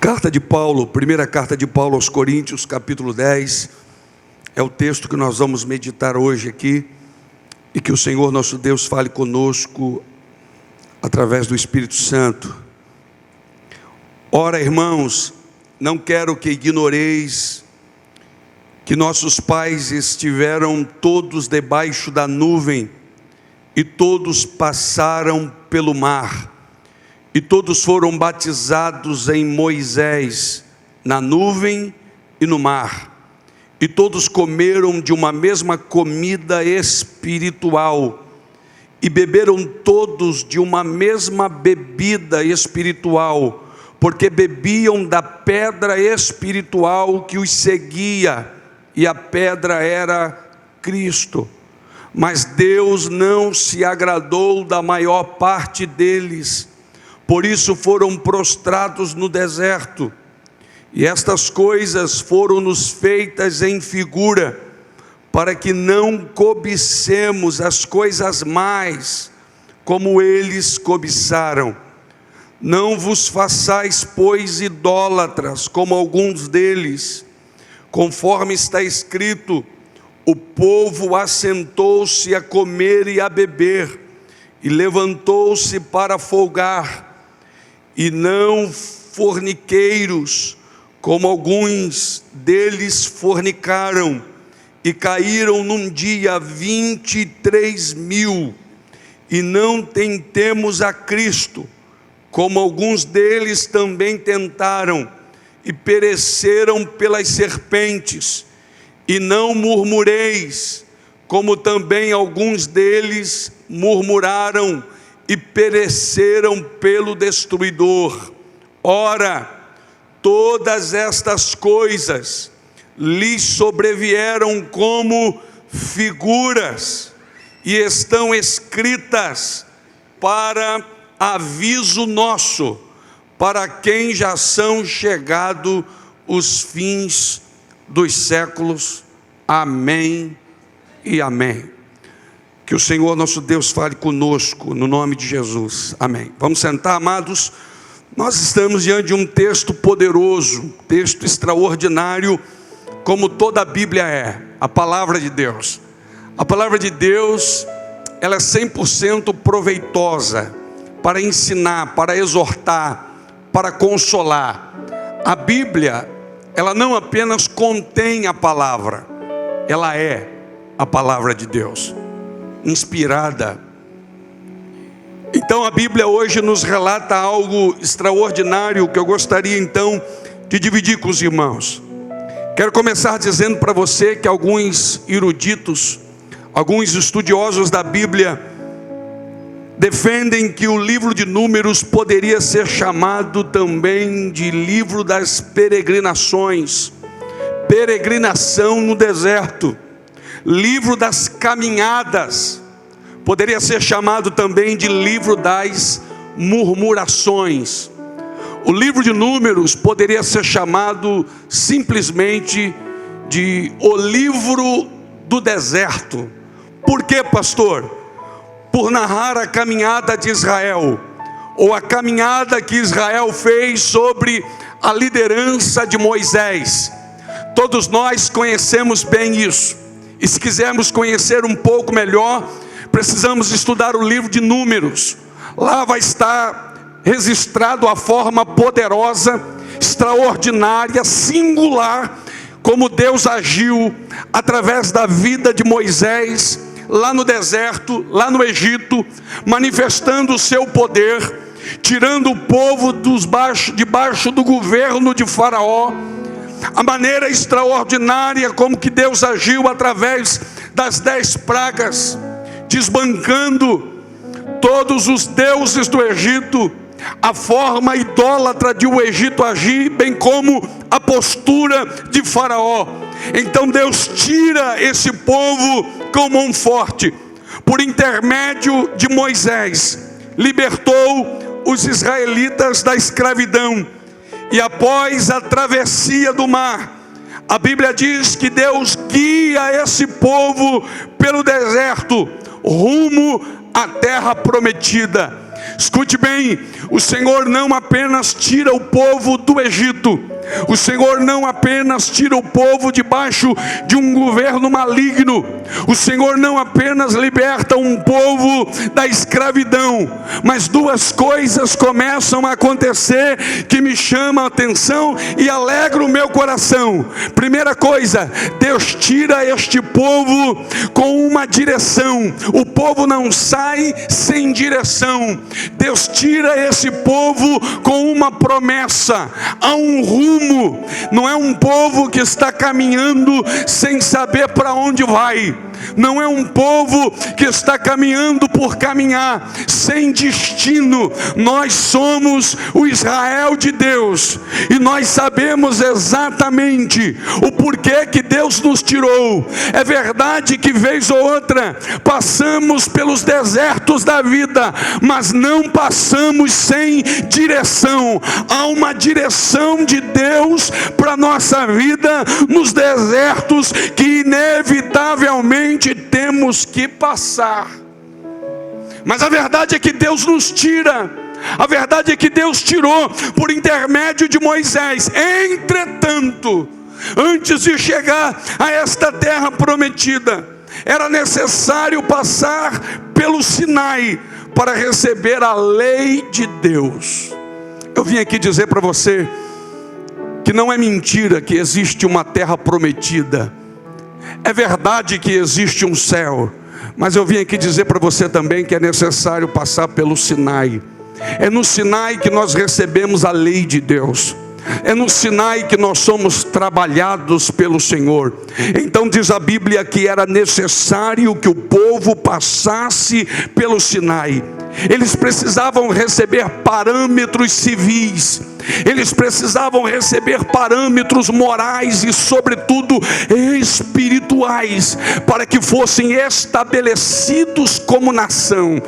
Carta de Paulo, primeira carta de Paulo aos Coríntios, capítulo 10, é o texto que nós vamos meditar hoje aqui, e que o Senhor nosso Deus fale conosco através do Espírito Santo. Ora, irmãos, não quero que ignoreis que nossos pais estiveram todos debaixo da nuvem, e todos passaram pelo mar, e todos foram batizados em Moisés, na nuvem e no mar, e todos comeram de uma mesma comida espiritual, e beberam todos de uma mesma bebida espiritual, porque bebiam da pedra espiritual que os seguia, e a pedra era Cristo. Mas Deus não se agradou da maior parte deles, por isso foram prostrados no deserto. E estas coisas foram-nos feitas em figura, para que não cobicemos as coisas mais, como eles cobiçaram. Não vos façais, pois, idólatras, como alguns deles, conforme está escrito: o povo assentou-se a comer e a beber, e levantou-se para folgar, e não forniqueiros, como alguns deles fornicaram, e caíram num dia 23.000, e não tentemos a Cristo, como alguns deles também tentaram, e pereceram pelas serpentes. E não murmureis, como também alguns deles murmuraram e pereceram pelo destruidor. Ora, todas estas coisas lhes sobrevieram como figuras, e estão escritas para aviso nosso, para quem já são chegados os fins dos séculos. Amém e amém. Que o Senhor nosso Deus fale conosco, no nome de Jesus. Amém. Vamos sentar, amados. Nós estamos diante de um texto poderoso, texto extraordinário, como toda a Bíblia é, a palavra de Deus. A palavra de Deus, ela é 100% proveitosa para ensinar, para exortar, para consolar. A Bíblia, ela não apenas contém a palavra, ela é a palavra de Deus, inspirada. Então a Bíblia hoje nos relata algo extraordinário, que eu gostaria então de dividir com os irmãos. Quero começar dizendo para você que alguns eruditos, alguns estudiosos da Bíblia, defendem que o livro de Números poderia ser chamado também de livro das peregrinações, peregrinação no deserto, livro das caminhadas, poderia ser chamado também de livro das murmurações. O livro de Números poderia ser chamado simplesmente de o livro do deserto. Por quê, pastor? Por narrar a caminhada de Israel, ou a caminhada que Israel fez sobre a liderança de Moisés. Todos nós conhecemos bem isso, e se quisermos conhecer um pouco melhor, precisamos estudar o livro de Números. Lá vai estar registrado a forma poderosa, extraordinária, singular, como Deus agiu através da vida de Moisés, lá no deserto, lá no Egito, manifestando o seu poder, tirando o povo debaixo do governo de Faraó. A maneira extraordinária como que Deus agiu através das 10 pragas, desbancando todos os deuses do Egito, a forma idólatra de o Egito agir, bem como a postura de Faraó. Então Deus tira esse povo com mão forte, por intermédio de Moisés, libertou os israelitas da escravidão. E após a travessia do mar, a Bíblia diz que Deus guia esse povo pelo deserto, rumo à terra prometida. Escute bem, o Senhor não apenas tira o povo do Egito, o Senhor não apenas tira o povo debaixo de um governo maligno, o Senhor não apenas liberta um povo da escravidão, mas duas coisas começam a acontecer que me chamam a atenção e alegram o meu coração. Primeira coisa, Deus tira este povo com uma direção. O povo não sai sem direção. Deus tira esse povo com uma promessa, há um rumo. Não é um povo que está caminhando sem saber para onde vai. Não é um povo que está caminhando por caminhar, sem destino. Nós somos o Israel de Deus, e nós sabemos exatamente o porquê que Deus nos tirou. É verdade que vez ou outra passamos pelos desertos da vida, mas não passamos sem direção. Há uma direção de Deus para a nossa vida nos desertos que inevitavelmente temos que passar. Mas a verdade é que Deus nos tira. A verdade é que Deus tirou por intermédio de Moisés. Entretanto, antes de chegar a esta terra prometida, era necessário passar pelo Sinai para receber a lei de Deus. Eu vim aqui dizer para você que não é mentira que existe uma terra prometida. É verdade que existe um céu, mas eu vim aqui dizer para você também que é necessário passar pelo Sinai. É no Sinai que nós recebemos a lei de Deus. É no Sinai que nós somos trabalhados pelo Senhor. Então diz a Bíblia que era necessário que o povo passasse pelo Sinai. Eles precisavam receber parâmetros civis, eles precisavam receber parâmetros morais e sobretudo espirituais, para que fossem estabelecidos como nação.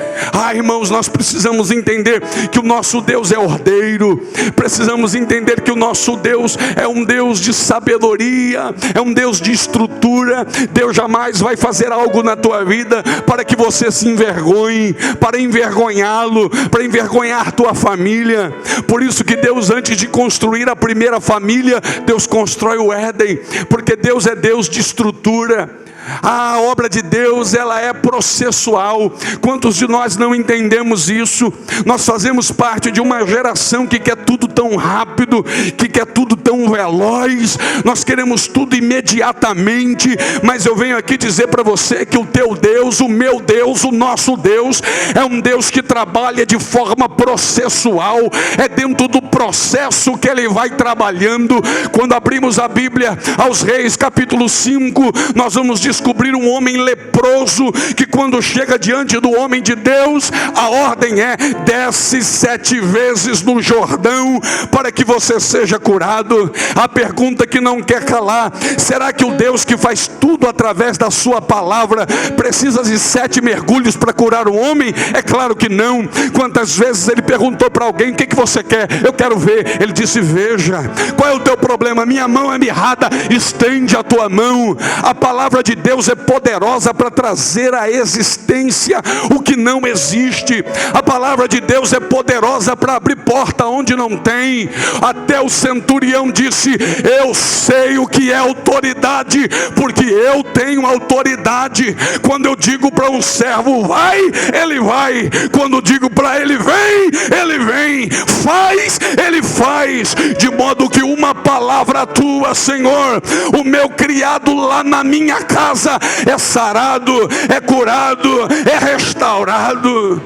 Irmãos, nós precisamos entender que o nosso Deus é ordeiro, precisamos entender que o nosso Deus é um Deus de sabedoria, é um Deus de estrutura. Deus jamais vai fazer algo na tua vida para que você se envergonhe, para envergonhá-lo, para envergonhar tua família. Por isso que Deus, antes de construir a primeira família, Deus constrói o Éden, porque Deus é Deus de estrutura. A obra de Deus, ela é processual. Quantos de nós não entendemos isso? Nós fazemos parte de uma geração que quer tudo tão rápido, que quer tudo tão veloz. Nós queremos tudo imediatamente. Mas eu venho aqui dizer para você que o teu Deus, o meu Deus, o nosso Deus é um Deus que trabalha de forma processual. É dentro do processo que Ele vai trabalhando. Quando abrimos a Bíblia aos Reis, capítulo 5, nós vamos descobrir um homem leproso, que quando chega diante do homem de Deus, a ordem é: desce 7 vezes no Jordão, para que você seja curado. A pergunta que não quer calar: será que o Deus que faz tudo através da sua palavra precisa de 7 mergulhos para curar um homem? É claro que não. Quantas vezes ele perguntou para alguém: o que você quer? Eu quero ver. Ele disse: veja. Qual é o teu problema? Minha mão é mirrada. Estende a tua mão. A palavra de Deus é poderosa para trazer à existência o que não existe. A palavra de Deus é poderosa para abrir porta onde não tem. Até o centurião disse: eu sei o que é autoridade, porque eu tenho autoridade. Quando eu digo para um servo vai, ele vai. Quando digo para ele vem, ele vem. Faz, ele faz. De modo que uma palavra tua, Senhor, o meu criado lá na minha casa é sarado, é curado, é restaurado.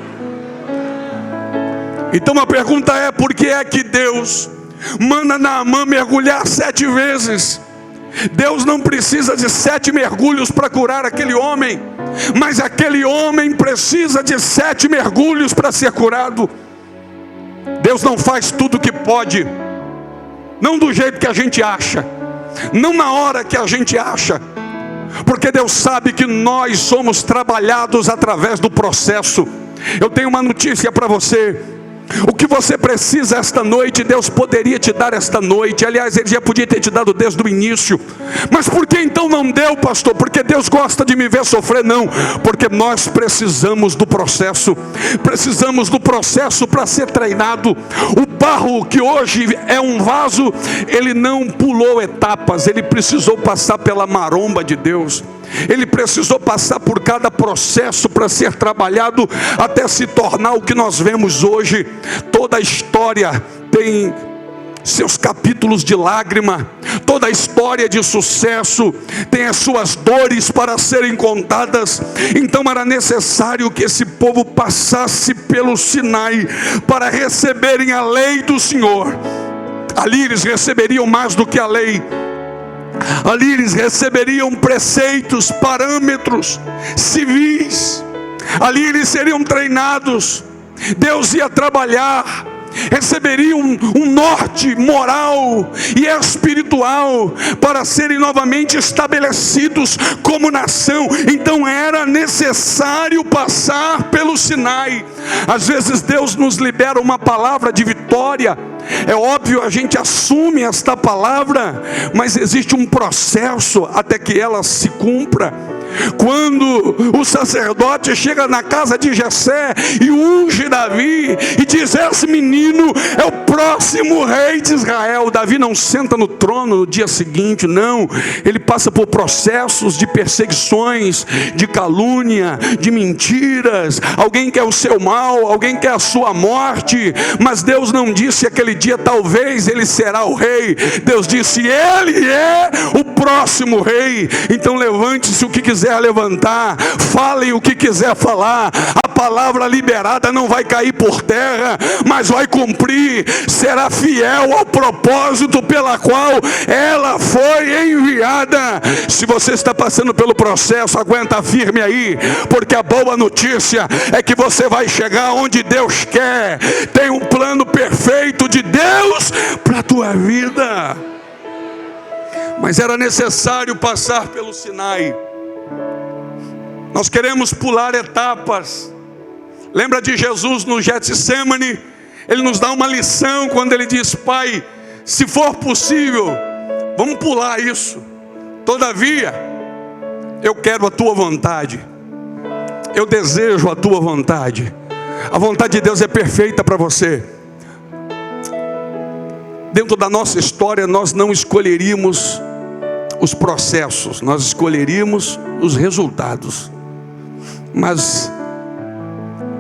Então a pergunta é: por que é que Deus manda Naamã mergulhar 7 vezes? Deus não precisa de 7 mergulhos para curar aquele homem, mas aquele homem precisa de 7 mergulhos para ser curado. Deus não faz tudo o que pode, não do jeito que a gente acha, não na hora que a gente acha, porque Deus sabe que nós somos trabalhados através do processo. Eu tenho uma notícia para você: O que você precisa esta noite, Deus poderia te dar esta noite. Aliás, Ele já podia ter te dado desde o início. Mas por que então não deu, pastor? Porque Deus gosta de me ver sofrer? Não, porque nós precisamos do processo. Precisamos do processo para ser treinado. O barro que hoje é um vaso, ele não pulou etapas, ele precisou passar pela maromba de Deus. Ele precisou passar por cada processo para ser trabalhado até se tornar o que nós vemos hoje. Toda a história tem seus capítulos de lágrima, toda a história de sucesso tem as suas dores para serem contadas. Então era necessário que esse povo passasse pelo Sinai para receberem a lei do Senhor. Ali eles receberiam mais do que a lei. Ali eles receberiam preceitos, parâmetros civis. Ali eles seriam treinados. Deus ia trabalhar. Receberiam um norte moral e espiritual para serem novamente estabelecidos como nação. Então era necessário passar pelo Sinai. Às vezes Deus nos libera uma palavra de vitória. É óbvio, a gente assume esta palavra, mas existe um processo até que ela se cumpra. Quando o sacerdote chega na casa de Jessé e unge Davi e diz: esse menino é o próximo rei de Israel. Davi não senta no trono no dia seguinte, não. Ele passa por processos de perseguições, de calúnia, de mentiras. Alguém quer o seu mal, alguém quer a sua morte. Mas Deus não disse aquele dia: talvez ele será o rei. Deus disse: ele é o próximo rei. Então levante-se o que quiser levantar, fale o que quiser falar. A palavra liberada não vai cair por terra, mas vai cumprir. Será fiel ao propósito pela qual ela foi enviada. Se você está passando pelo processo, aguenta firme aí, porque a boa notícia é que você vai chegar onde Deus quer. Tem um plano perfeito de Deus para a tua vida. Mas era necessário passar pelo Sinai. Nós queremos pular etapas. Lembra de Jesus no Getsêmani? Ele nos dá uma lição quando ele diz: Pai, se for possível, vamos pular isso. Todavia, eu quero a tua vontade. Eu desejo a tua vontade. A vontade de Deus é perfeita para você. Dentro da nossa história, nós não escolheríamos os processos, nós escolheríamos os resultados. Mas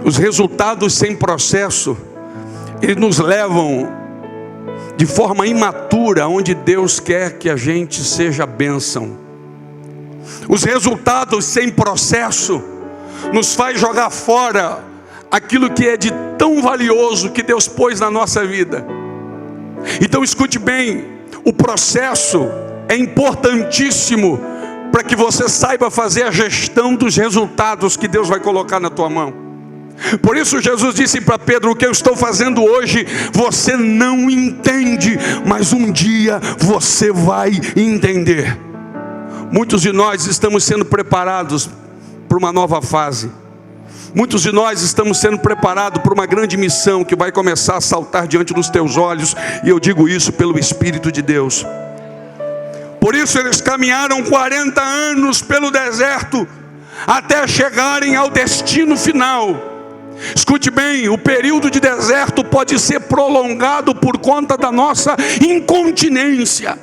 os resultados sem processo, eles nos levam de forma imatura onde Deus quer que a gente seja bênção. Os resultados sem processo nos faz jogar fora aquilo que é de tão valioso que Deus pôs na nossa vida. Então escute bem, o processo é importantíssimo para que você saiba fazer a gestão dos resultados que Deus vai colocar na tua mão. Por isso Jesus disse para Pedro: o que eu estou fazendo hoje você não entende, mas um dia você vai entender. Muitos de nós estamos sendo preparados para uma nova fase. Muitos de nós estamos sendo preparados para uma grande missão que vai começar a saltar diante dos teus olhos. E eu digo isso pelo Espírito de Deus. Por isso eles caminharam 40 anos pelo deserto, até chegarem ao destino final. Escute bem, o período de deserto pode ser prolongado por conta da nossa incontinência.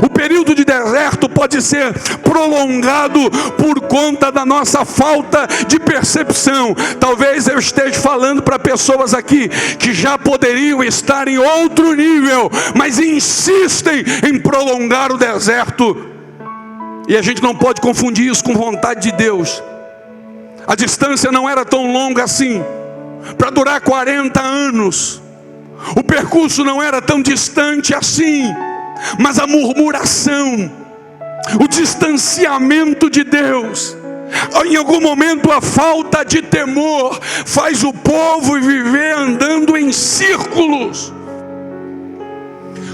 O período de deserto pode ser prolongado por conta da nossa falta de percepção. Talvez eu esteja falando para pessoas aqui que já poderiam estar em outro nível, mas insistem em prolongar o deserto. E a gente não pode confundir isso com vontade de Deus. A distância não era tão longa assim para durar 40 anos. O percurso não era tão distante assim. Mas a murmuração, o distanciamento de Deus, em algum momento a falta de temor faz o povo viver andando em círculos.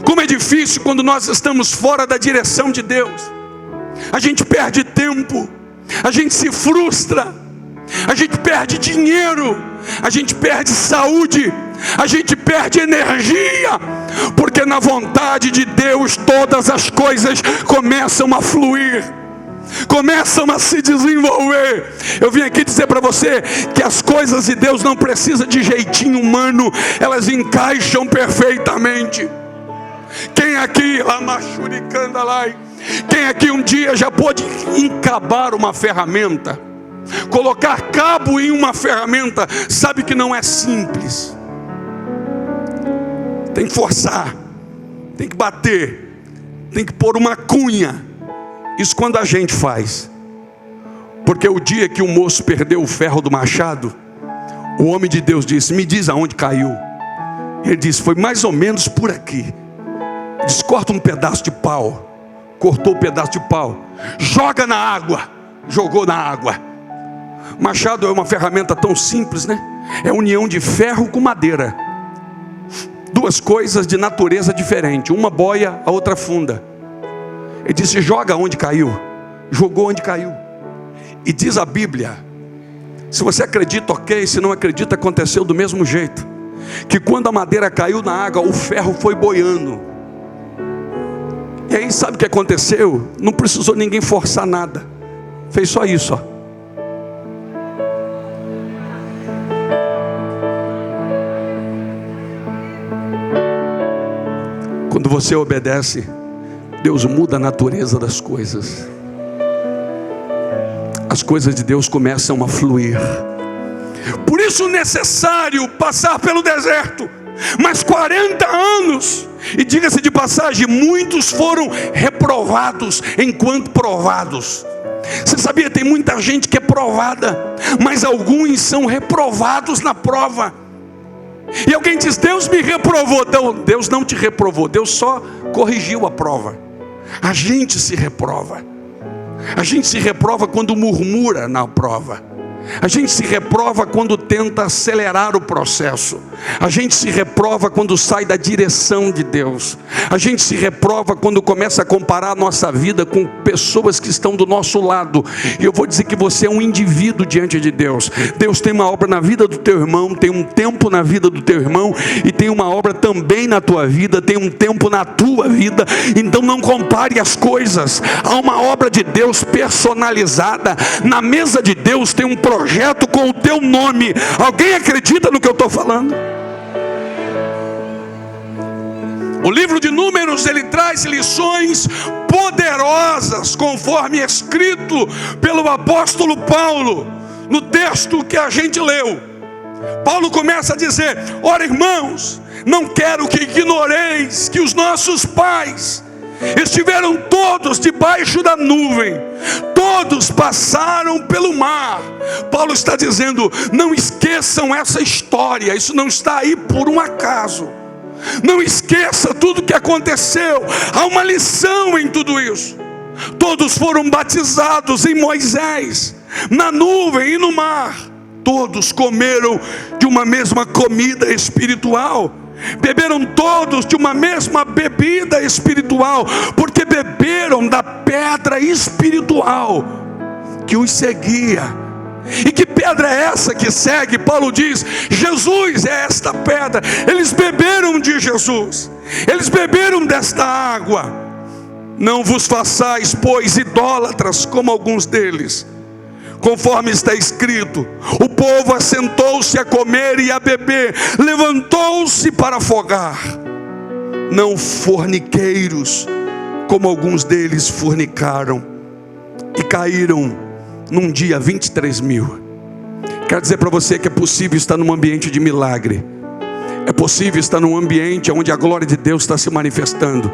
Como é difícil quando nós estamos fora da direção de Deus. A gente perde tempo, a gente se frustra, a gente perde dinheiro, a gente perde saúde. a gente perde energia, porque na vontade de Deus todas as coisas começam a fluir, começam a se desenvolver. Eu vim aqui dizer para você que as coisas de Deus não precisam de jeitinho humano, elas encaixam perfeitamente. Quem aqui, quem aqui um dia já pôde encabar uma ferramenta, colocar cabo em uma ferramenta, sabe que não é simples. Tem que forçar, tem que bater, tem que pôr uma cunha. Isso quando a gente faz. Porque o dia que o moço perdeu o ferro do machado, o homem de Deus disse: me diz aonde caiu. Ele disse: foi mais ou menos por aqui. Diz: corta um pedaço de pau. Cortou o pedaço de pau, joga na água. Jogou na água. Machado é uma ferramenta tão simples, né? É união de ferro com madeira. Duas coisas de natureza diferente. Uma boia, a outra funda. Ele disse: joga onde caiu. Jogou onde caiu. E diz a Bíblia, se você acredita, ok. Se não acredita, aconteceu do mesmo jeito, que quando a madeira caiu na água, o ferro foi boiando. E aí sabe o que aconteceu? Não precisou ninguém forçar nada. Fez só isso, ó. Quando você obedece, Deus muda a natureza das coisas. As coisas de Deus começam a fluir. Por isso é necessário passar pelo deserto. Mas 40 anos, e diga-se de passagem, muitos foram reprovados enquanto provados. Você sabia, tem muita gente que é provada, mas alguns são reprovados na prova. E alguém diz: Deus me reprovou. Então, Deus não te reprovou, Deus só corrigiu a prova. A gente se reprova. A gente se reprova quando murmura na prova. A gente se reprova quando tenta acelerar o processo. A gente se reprova quando sai da direção de Deus. A gente se reprova quando começa a comparar a nossa vida com pessoas que estão do nosso lado. E eu vou dizer que você é um indivíduo diante de Deus. Deus tem uma obra na vida do teu irmão, tem um tempo na vida do teu irmão, e tem uma obra também na tua vida, tem um tempo na tua vida. Então não compare as coisas. Há uma obra de Deus personalizada. Na mesa de Deus tem um projeto com o teu nome. Alguém acredita no que eu estou falando? O livro de Números, ele traz lições poderosas, conforme escrito pelo apóstolo Paulo, no texto que a gente leu. Paulo começa a dizer: ora, irmãos, não quero que ignoreis que os nossos pais estiveram todos debaixo da nuvem, todos passaram pelo mar. Paulo está dizendo: não esqueçam essa história, isso não está aí por um acaso. Não esqueça tudo que aconteceu, há uma lição em tudo isso. Todos foram batizados em Moisés, na nuvem e no mar. Todos comeram de uma mesma comida espiritual. Beberam todos de uma mesma bebida espiritual, porque beberam da pedra espiritual que os seguia. E que pedra é essa que segue? Paulo diz: Jesus é esta pedra. Eles beberam de Jesus, eles beberam desta água. Não vos façais, pois, idólatras como alguns deles. Conforme está escrito: o povo assentou-se a comer e a beber, levantou-se para afogar. Não forniqueiros, como alguns deles fornicaram, e caíram num dia 23 mil. Quero dizer para você que é possível estar num ambiente de milagre. É possível estar num ambiente onde a glória de Deus está se manifestando.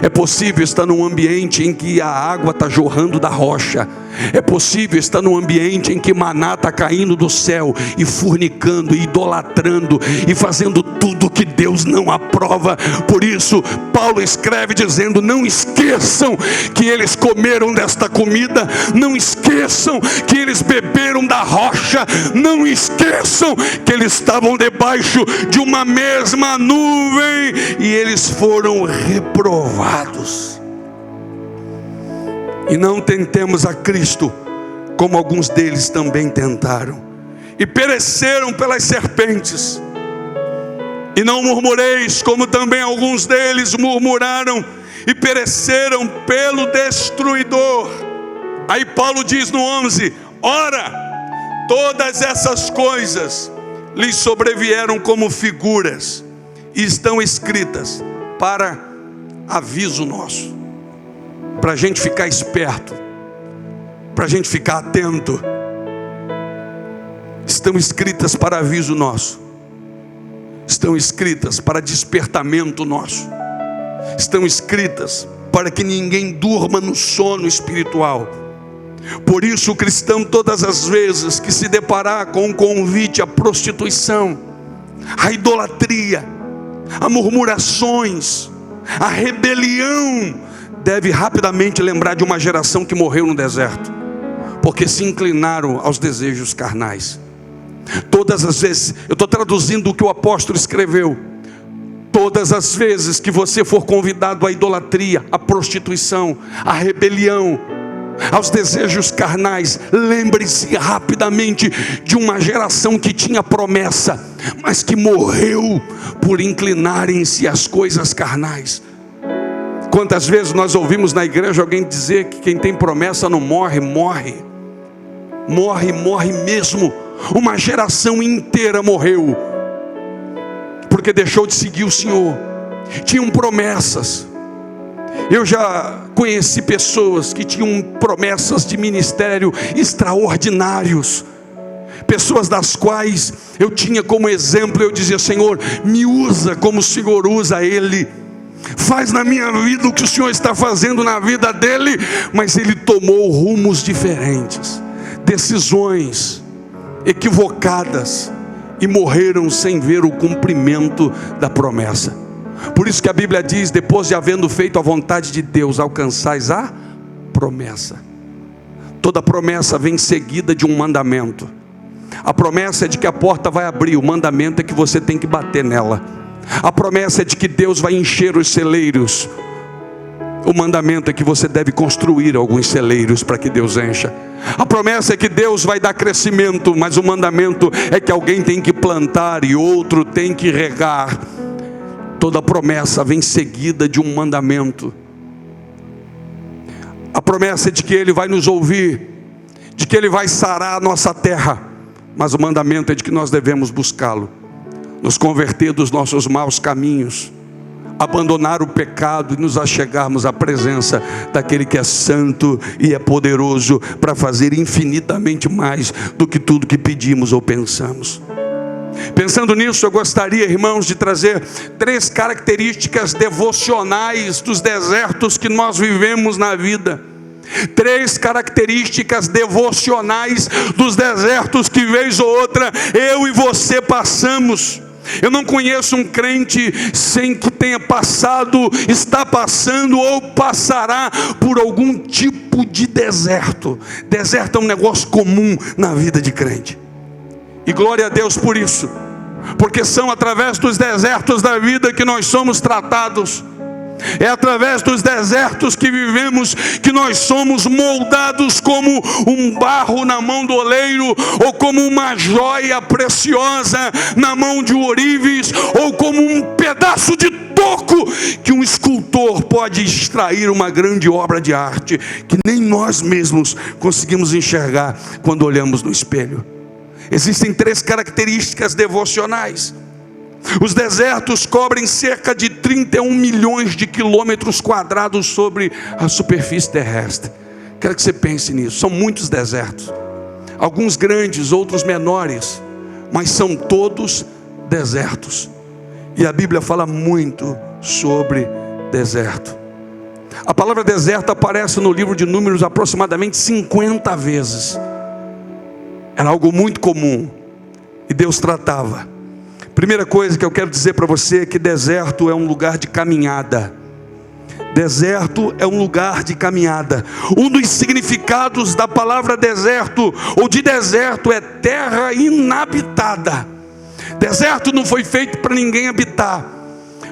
É possível estar num ambiente em que a água está jorrando da rocha. É possível estar num ambiente em que maná está caindo do céu, e fornicando, e idolatrando, e fazendo tudo que Deus não aprova. Por isso Paulo escreve dizendo: não esqueçam que eles comeram desta comida, não esqueçam que eles beberam da rocha, não esqueçam que eles estavam debaixo de uma mesma nuvem, e eles foram reprovados. E não tentemos a Cristo como alguns deles também tentaram, e pereceram pelas serpentes. E não murmureis, como também alguns deles murmuraram e pereceram pelo destruidor. Aí Paulo diz no 11: ora, todas essas coisas lhes sobrevieram como figuras e estão escritas para aviso nosso, para a gente ficar esperto, para a gente ficar atento. Estão escritas para aviso nosso, estão escritas para despertamento nosso, estão escritas para que ninguém durma no sono espiritual. Por isso o cristão, todas as vezes que se deparar com um convite à prostituição, à idolatria, a murmurações, a rebelião, deve rapidamente lembrar de uma geração que morreu no deserto, porque se inclinaram aos desejos carnais. Todas as vezes, eu estou traduzindo o que o apóstolo escreveu. Todas as vezes que você for convidado à idolatria, à prostituição, à rebelião, aos desejos carnais, lembre-se rapidamente de uma geração que tinha promessa, mas que morreu por inclinarem-se às coisas carnais. Quantas vezes nós ouvimos na igreja alguém dizer que quem tem promessa não morre? Morre mesmo. Uma geração inteira morreu porque deixou de seguir o Senhor. Tinham promessas. Eu já conheci pessoas que tinham promessas de ministério extraordinários, pessoas das quais eu tinha como exemplo, eu dizia: Senhor, me usa como o Senhor usa ele, faz na minha vida o que o Senhor está fazendo na vida dele. Mas ele tomou rumos diferentes, decisões equivocadas, e morreram sem ver o cumprimento da promessa. Por isso que a Bíblia diz: depois de havendo feito a vontade de Deus, alcançais a promessa. Toda promessa vem seguida de um mandamento. A promessa é de que a porta vai abrir, o mandamento é que você tem que bater nela. A promessa é de que Deus vai encher os celeiros, o mandamento é que você deve construir alguns celeiros para que Deus encha. A promessa é que Deus vai dar crescimento, mas o mandamento é que alguém tem que plantar e outro tem que regar. Toda promessa vem seguida de um mandamento. A promessa é de que Ele vai nos ouvir, de que Ele vai sarar a nossa terra, mas o mandamento é de que nós devemos buscá-lo, nos converter dos nossos maus caminhos, abandonar o pecado e nos achegarmos à presença daquele que é santo e é poderoso para fazer infinitamente mais do que tudo que pedimos ou pensamos. Pensando nisso, eu gostaria, irmãos, de trazer 3 características devocionais dos desertos que nós vivemos na vida. 3 características devocionais dos desertos que vez ou outra eu e você passamos. Eu não conheço um crente sem que tenha passado, está passando ou passará por algum tipo de deserto. Deserto é um negócio comum na vida de crente. E glória a Deus por isso, porque são através dos desertos da vida que nós somos tratados. É através dos desertos que vivemos que nós somos moldados como um barro na mão do oleiro, ou como uma joia preciosa na mão de ourives, ou como um pedaço de toco que um escultor pode extrair uma grande obra de arte que nem nós mesmos conseguimos enxergar quando olhamos no espelho. Existem 3 características devocionais. Os desertos cobrem cerca de 31 milhões de quilômetros quadrados sobre a superfície terrestre. Quero que você pense nisso. São muitos desertos, alguns grandes, outros menores, mas são todos desertos. E a Bíblia fala muito sobre deserto. A palavra deserto aparece no livro de Números aproximadamente 50 vezes. Era algo muito comum e Deus tratava. Primeira coisa que eu quero dizer para você é que deserto é um lugar de caminhada. Deserto é um lugar de caminhada. Um dos significados da palavra deserto ou de deserto é terra inabitada. Deserto não foi feito para ninguém habitar,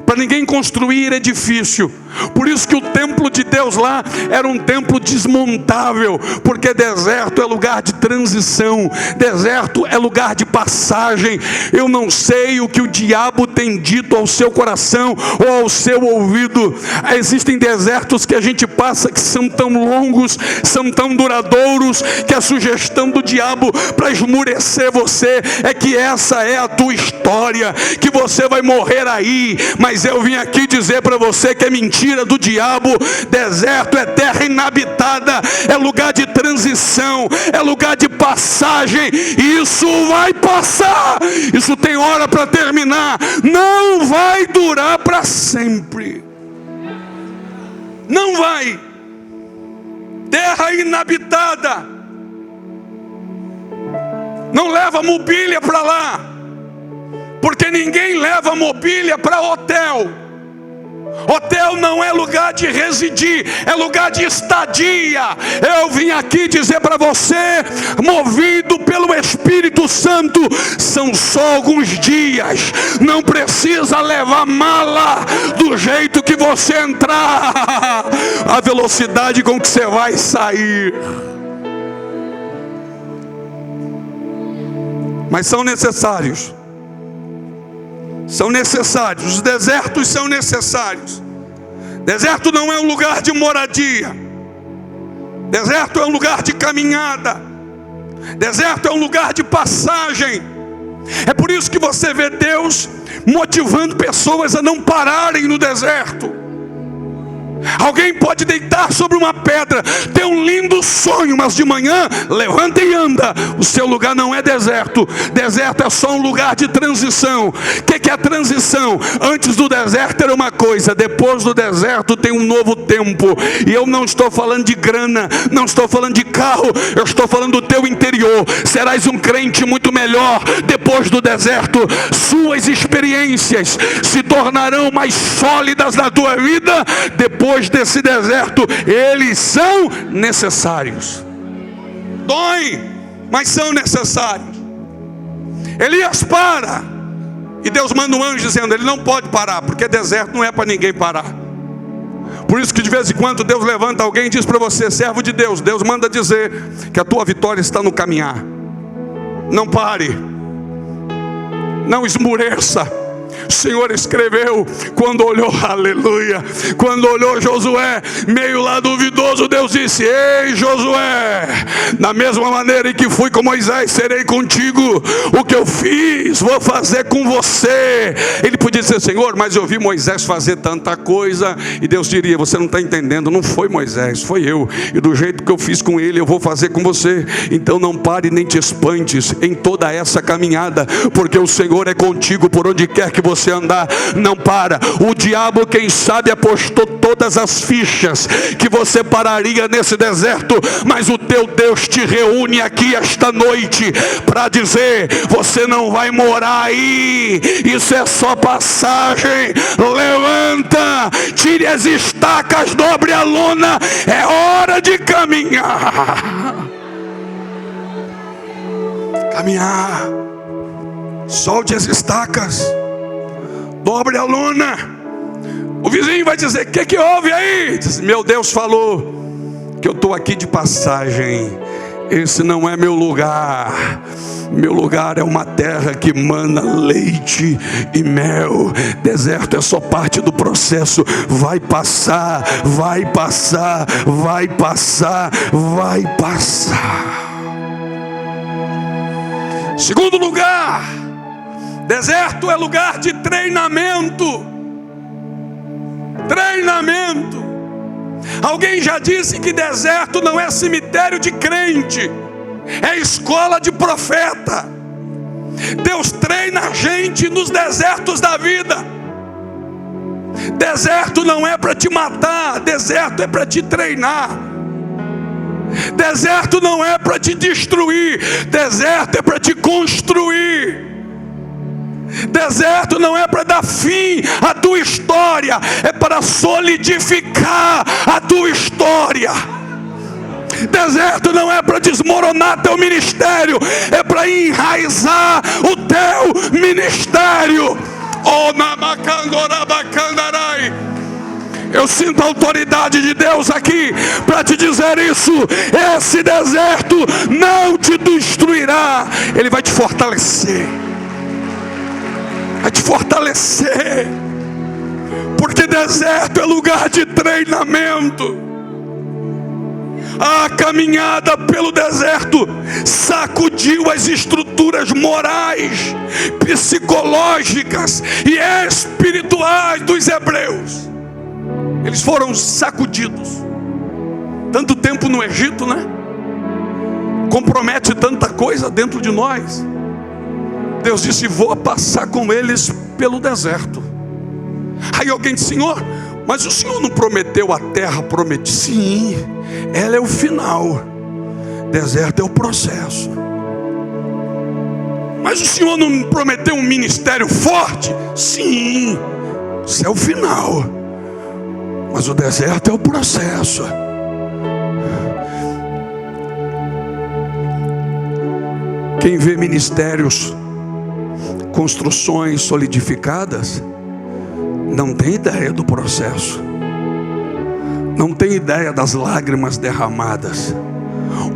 para ninguém construir edifício, Por isso que o templo de Deus lá era um templo desmontável, porque deserto é lugar de transição, deserto é lugar de passagem. Eu não sei o que o diabo tem dito ao seu coração ou ao seu ouvido. Existem desertos que a gente passa que são tão longos, são tão duradouros, que a sugestão do diabo para esmurecer você é que essa é a tua história, que você vai morrer aí. Mas eu vim aqui dizer para você que é mentira do diabo. Deserto é terra inabitada, é lugar de transição, é lugar de passagem. Isso vai passar, isso tem hora para terminar, não vai durar para sempre. Não vai. Terra inabitada não leva mobília para lá, porque ninguém leva mobília para hotel. Hotel não é lugar de residir, é lugar de estadia. Eu vim aqui dizer para você, movido pelo Espírito Santo, são só alguns dias. Não precisa levar mala do jeito que você entrar, a velocidade com que você vai sair. Mas são necessários. São necessários, os desertos são necessários. Deserto não é um lugar de moradia. Deserto é um lugar de caminhada. Deserto é um lugar de passagem. É por isso que você vê Deus motivando pessoas a não pararem no deserto. Alguém pode deitar sobre uma pedra, ter um lindo sonho, mas de manhã levanta e anda. O seu lugar não é deserto. Deserto é só um lugar de transição. O que é a transição? Antes do deserto era uma coisa, depois do deserto tem um novo tempo. E eu não estou falando de grana, não estou falando de carro, eu estou falando do teu interior. Serás um crente muito melhor depois do deserto. Suas experiências se tornarão mais sólidas na tua vida depois desse deserto. Eles são necessários. Dói, mas são necessários. Elias para, e Deus manda um anjo dizendo, ele não pode parar, porque deserto não é para ninguém parar. Por isso que de vez em quando Deus levanta alguém e diz para você, servo de Deus, Deus manda dizer que a tua vitória está no caminhar. Não pare, não esmureça. O Senhor escreveu, quando olhou, aleluia, quando olhou Josué, meio lá duvidoso, Deus disse, ei Josué, da mesma maneira em que fui com Moisés, serei contigo. O que eu fiz, vou fazer com você. Ele podia dizer, Senhor, mas eu vi Moisés fazer tanta coisa. E Deus diria, você não está entendendo, não foi Moisés, foi eu. E do jeito que eu fiz com ele, eu vou fazer com você. Então não pare nem te espantes em toda essa caminhada, porque o Senhor é contigo por onde quer que você andar. Não para. O diabo, quem sabe, apostou todas as fichas que você pararia nesse deserto, mas o teu Deus te reúne aqui esta noite para dizer, você não vai morar aí, isso é só passagem. Levanta, tire as estacas, dobre a lona, é hora de caminhar. Caminhar. Solte as estacas, dobre a lona. O vizinho vai dizer, o que houve aí? Diz, meu Deus falou que eu estou aqui de passagem. Esse não é meu lugar. Meu lugar é uma terra que mana leite e mel. Deserto é só parte do processo. Vai passar, vai passar, vai passar, vai passar. Segundo lugar, deserto é lugar de treinamento. Treinamento. Alguém já disse que deserto não é cemitério de crente, é escola de profeta. Deus treina a gente nos desertos da vida. Deserto não é para te matar, deserto é para te treinar. Deserto não é para te destruir, deserto é para te construir. Deserto não é para dar fim à tua história, é para solidificar a tua história. Deserto não é para desmoronar teu ministério, é para enraizar o teu ministério. Oh, Eu sinto a autoridade de Deus aqui para te dizer isso. Esse deserto não te destruirá. Ele vai te fortalecer. Vai te fortalecer. Porque deserto é lugar de treinamento. A caminhada pelo deserto sacudiu as estruturas morais, psicológicas e espirituais dos hebreus. Eles foram sacudidos. Tanto tempo no Egito, né? Compromete tanta coisa dentro de nós. Deus disse: vou passar com eles pelo deserto. Aí alguém disse: Senhor, mas o Senhor não prometeu a terra prometida? Sim, ela é o final. Deserto é o processo. Mas o Senhor não prometeu um ministério forte? Sim, isso é o final. Mas o deserto é o processo. Quem vê ministérios, construções solidificadas, não tem ideia do processo. Não tem ideia das lágrimas derramadas.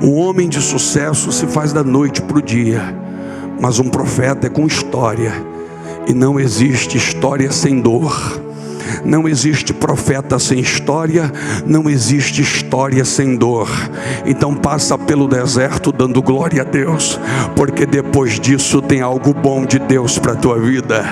Um homem de sucesso se faz da noite para o dia. Mas um profeta é com história. E não existe história sem dor. Não existe profeta sem história. Não existe história sem dor. Então passa pelo deserto dando glória a Deus, porque depois disso tem algo bom de Deus para a tua vida.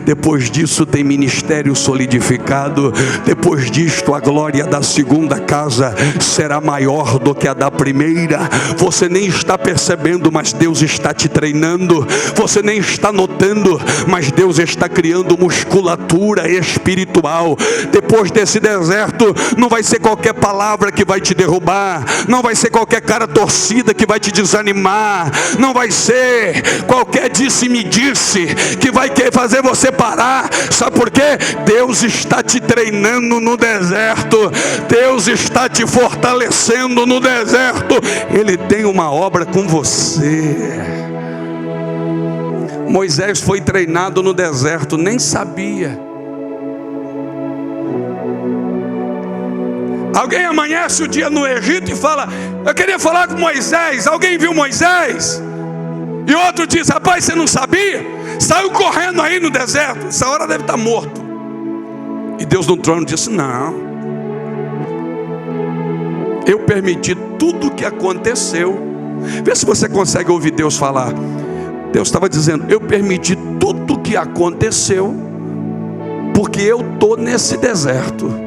Depois disso tem ministério solidificado. Depois disto a glória da segunda casa será maior do que a da primeira. Você nem está percebendo, mas Deus está te treinando. Você nem está notando, mas Deus está criando musculatura espiritual. Depois desse deserto não vai ser qualquer palavra que vai te derrubar, não vai ser qualquer cara torcida que vai te desanimar, não vai ser qualquer disse-me-disse que vai querer fazer você parar. Sabe por quê? Deus está te treinando no deserto. Deus está te fortalecendo no deserto. Ele tem uma obra com você. Moisés foi treinado no deserto, nem sabia. Alguém amanhece o dia no Egito e fala: eu queria falar com Moisés. Alguém viu Moisés? E outro diz: rapaz, você não sabia? Saiu correndo aí no deserto. Essa hora deve estar morto. E Deus no trono disse: não, eu permiti tudo o que aconteceu. Vê se você consegue ouvir Deus falar. Deus estava dizendo: eu permiti tudo o que aconteceu, porque eu estou nesse deserto.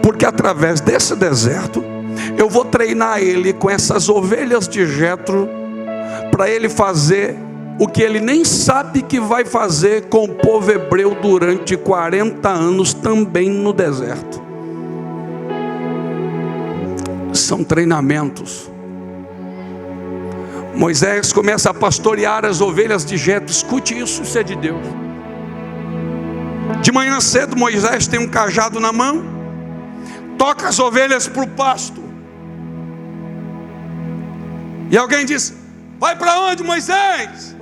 Porque através desse deserto eu vou treinar ele com essas ovelhas de Jetro, para ele fazer o que ele nem sabe que vai fazer com o povo hebreu durante 40 anos também no deserto. São treinamentos. Moisés começa a pastorear as ovelhas de Jetro. Escute isso, isso é de Deus. De manhã cedo Moisés tem um cajado na mão, toca as ovelhas para o pasto. E alguém diz: vai para onde, Moisés?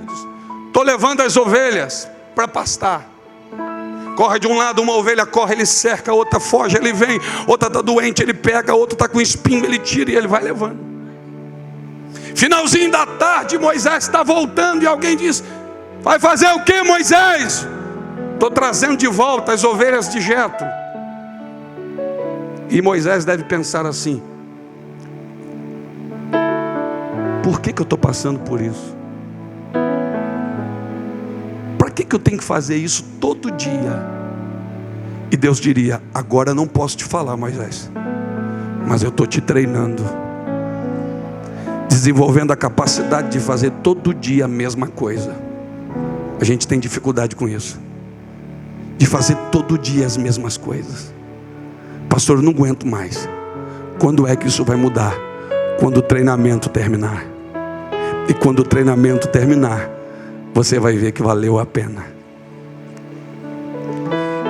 Estou levando as ovelhas para pastar. Corre de um lado, uma ovelha corre, ele cerca, a outra foge, ele vem. Outra está doente, ele pega, a outra está com espinho, ele tira e ele vai levando. Finalzinho da tarde, Moisés está voltando e alguém diz: vai fazer o que, Moisés? Estou trazendo de volta as ovelhas de Jetro. E Moisés deve pensar assim: por que eu estou passando por isso? Para que eu tenho que fazer isso todo dia? E Deus diria: agora não posso te falar, Moisés, mas eu estou te treinando, desenvolvendo a capacidade de fazer todo dia a mesma coisa. A gente tem dificuldade com isso, de fazer todo dia as mesmas coisas. Pastor, eu não aguento mais. Quando é que isso vai mudar? Quando o treinamento terminar. E quando o treinamento terminar, você vai ver que valeu a pena.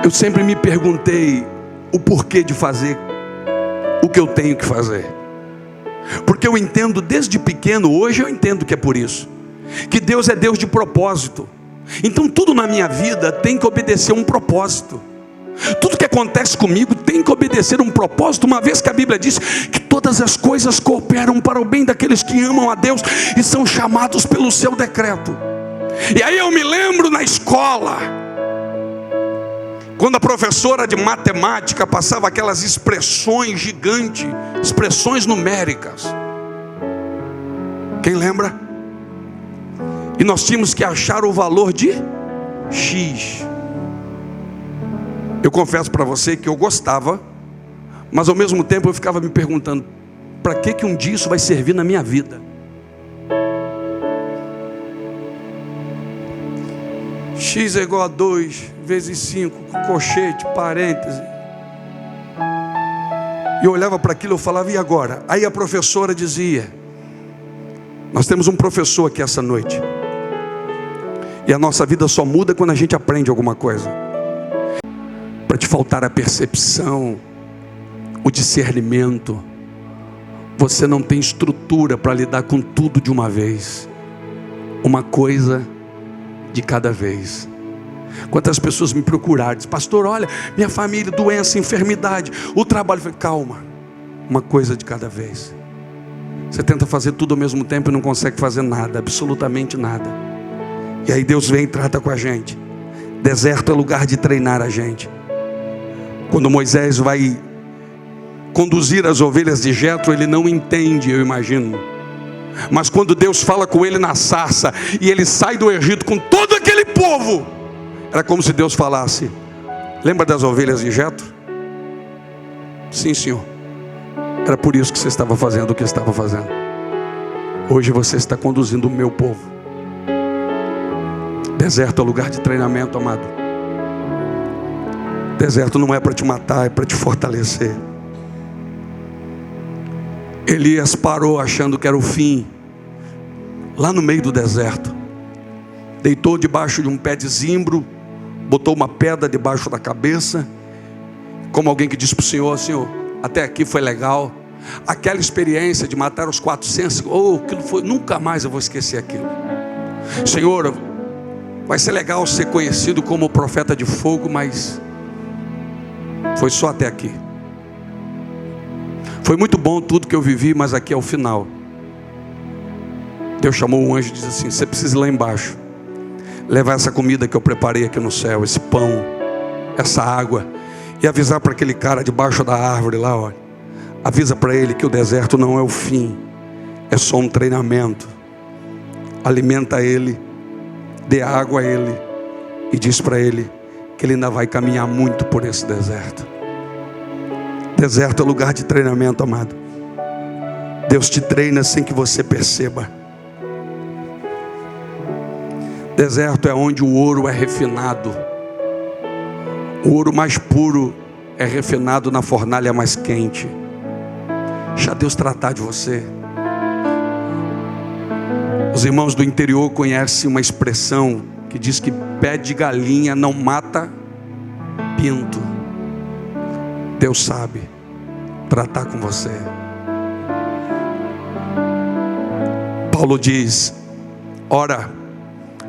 Eu sempre me perguntei o porquê de fazer o que eu tenho que fazer. Porque eu entendo desde pequeno, hoje eu entendo que é por isso, que Deus é Deus de propósito. Então tudo na minha vida tem que obedecer a um propósito. Tudo que acontece comigo tem que obedecer um propósito, uma vez que a Bíblia diz que todas as coisas cooperam para o bem daqueles que amam a Deus e são chamados pelo seu decreto. E aí eu me lembro na escola, quando a professora de matemática passava aquelas expressões gigantes, expressões numéricas. Quem lembra? E nós tínhamos que achar o valor de X. Eu confesso para você que eu gostava, mas ao mesmo tempo eu ficava me perguntando, para que um dia isso vai servir na minha vida? X é igual a 2 vezes 5, com colchete, parêntese. E eu olhava para aquilo e eu falava, e agora? Aí a professora dizia, nós temos um professor aqui essa noite, e a nossa vida só muda quando a gente aprende alguma coisa. Para te faltar a percepção, o discernimento, você não tem estrutura para lidar com tudo de uma vez. Uma coisa de cada vez. Quantas pessoas me procuraram, dizem, pastor, olha, minha família, doença, enfermidade, o trabalho. Eu falei, calma, uma coisa de cada vez. Você tenta fazer tudo ao mesmo tempo e não consegue fazer nada, absolutamente nada. E aí Deus vem e trata com a gente. Deserto é lugar de treinar a gente. Quando Moisés vai conduzir as ovelhas de Jetro, ele não entende, eu imagino. Mas quando Deus fala com ele na sarça, e ele sai do Egito com todo aquele povo, era como se Deus falasse, lembra das ovelhas de Jetro? Sim, Senhor. Era por isso que você estava fazendo o que estava fazendo. Hoje você está conduzindo o meu povo. Deserto é lugar de treinamento, amado. Deserto não é para te matar, é para te fortalecer. Elias parou achando que era o fim, lá no meio do deserto. Deitou debaixo de um pé de zimbro, botou uma pedra debaixo da cabeça, como alguém que disse para o Senhor, Senhor, até aqui foi legal. Aquela experiência de matar os 400, aquilo foi, nunca mais eu vou esquecer aquilo. Senhor, vai ser legal ser conhecido como o profeta de fogo, mas foi só até aqui. Foi muito bom tudo que eu vivi, mas aqui é o final. Deus chamou um anjo e disse assim, você precisa ir lá embaixo, levar essa comida que eu preparei aqui no céu, esse pão, essa água, e avisar para aquele cara debaixo da árvore lá, olha, avisa para ele que o deserto não é o fim, é só um treinamento. Alimenta ele, dê água a ele, e diz para ele que ele ainda vai caminhar muito por esse deserto. Deserto é lugar de treinamento, amado. Deus te treina sem que você perceba. Deserto é onde o ouro é refinado. O ouro mais puro é refinado na fornalha mais quente. Deixa Deus tratar de você. Os irmãos do interior conhecem uma expressão que diz que pé de galinha não mata pinto. Deus sabe tratar com você. Paulo diz, ora,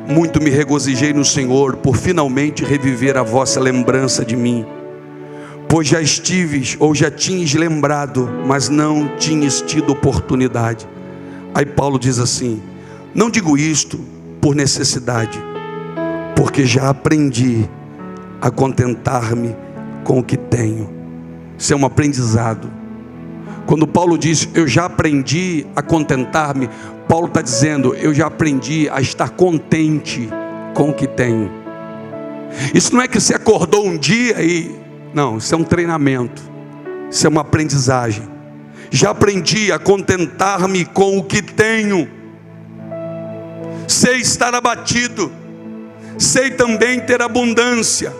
muito me regozijei no Senhor por finalmente reviver a vossa lembrança de mim, pois já estives ou já tinhas lembrado, mas não tinhas tido oportunidade. Aí Paulo diz assim, não digo isto por necessidade, porque já aprendi a contentar-me com o que tenho. Isso é um aprendizado. Quando Paulo diz, eu já aprendi a contentar-me, Paulo está dizendo, eu já aprendi a estar contente com o que tenho. Isso não é que você acordou um dia e... Não, isso é um treinamento. Isso é uma aprendizagem. Já aprendi a contentar-me com o que tenho. Sei estar abatido. Sei também ter abundância.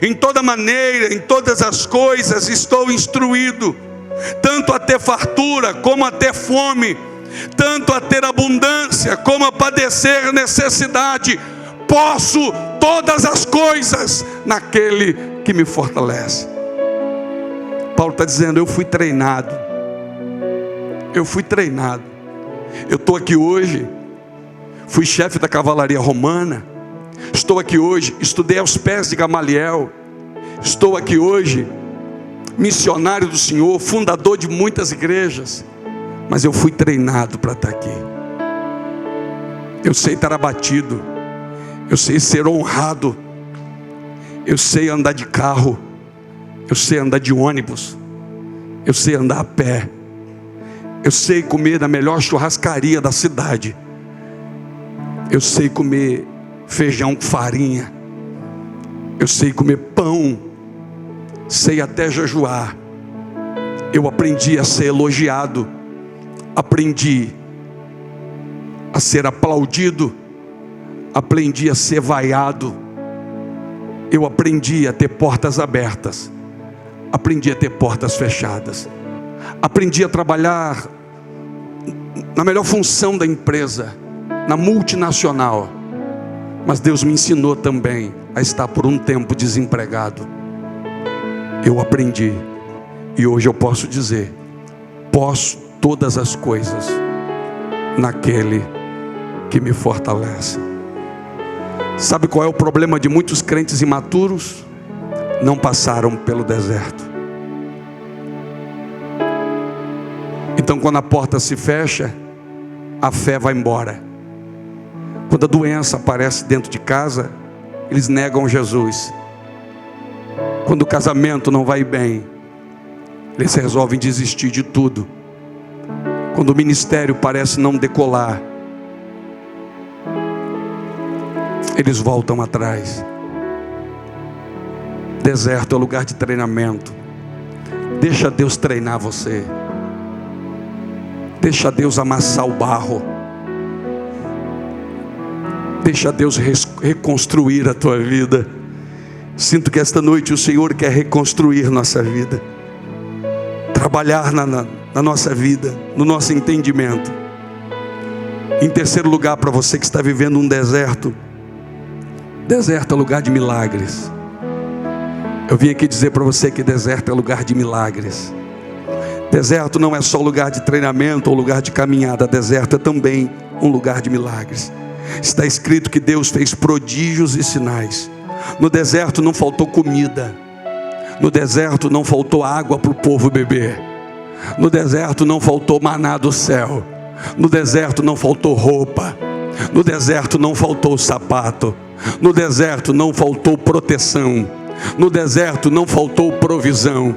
Em toda maneira, em todas as coisas estou instruído, tanto a ter fartura como a ter fome, tanto a ter abundância como a padecer necessidade. Posso todas as coisas naquele que me fortalece. Paulo está dizendo, eu fui treinado. Eu estou aqui hoje, fui chefe da cavalaria romana. Estou aqui hoje, estudei aos pés de Gamaliel, Estou aqui hoje, missionário do Senhor, fundador de muitas igrejas, mas eu fui treinado para estar aqui. Eu sei estar abatido, eu sei ser honrado, eu sei andar de carro, eu sei andar de ônibus, eu sei andar a pé, eu sei comer na melhor churrascaria da cidade, eu sei comer feijão com farinha, eu sei comer pão, sei até jejuar. Eu aprendi a ser elogiado, aprendi a ser aplaudido, aprendi a ser vaiado, eu aprendi a ter portas abertas, aprendi a ter portas fechadas, aprendi a trabalhar na melhor função da empresa, na multinacional, mas Deus me ensinou também a estar por um tempo desempregado. Eu aprendi, e hoje eu posso dizer: posso todas as coisas naquele que me fortalece. Sabe qual é o problema de muitos crentes imaturos? Não passaram pelo deserto. Então, quando a porta se fecha, a fé vai embora. Quando a doença aparece dentro de casa, eles negam Jesus. Quando o casamento não vai bem, eles resolvem desistir de tudo. Quando o ministério parece não decolar, eles voltam atrás. Deserto é lugar de treinamento. Deixa Deus treinar você. Deixa Deus amassar o barro. Deixa Deus reconstruir a tua vida. Sinto que esta noite o Senhor quer reconstruir nossa vida, trabalhar na nossa vida, no nosso entendimento. Em terceiro lugar, para você que está vivendo um deserto, deserto é lugar de milagres. Eu vim aqui dizer para você que deserto é lugar de milagres. Deserto não é só lugar de treinamento ou lugar de caminhada, deserto é também um lugar de milagres. Está escrito que Deus fez prodígios e sinais. No deserto não faltou comida, no deserto não faltou água para o povo beber, no deserto não faltou maná do céu, no deserto não faltou roupa, no deserto não faltou sapato, no deserto não faltou proteção, no deserto não faltou provisão.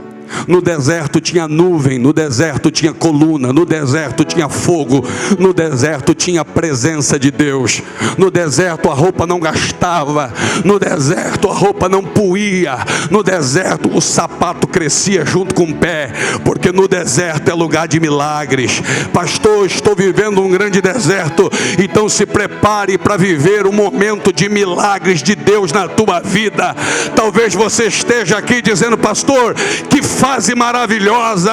No deserto tinha nuvem, no deserto tinha coluna, no deserto tinha fogo, no deserto tinha a presença de Deus. No deserto a roupa não gastava, no deserto a roupa não puía, no deserto o sapato crescia junto com o pé, porque no deserto é lugar de milagres. Pastor, estou vivendo um grande deserto, então se prepare para viver um momento de milagres de Deus na tua vida. Talvez você esteja aqui dizendo: pastor, que fase maravilhosa.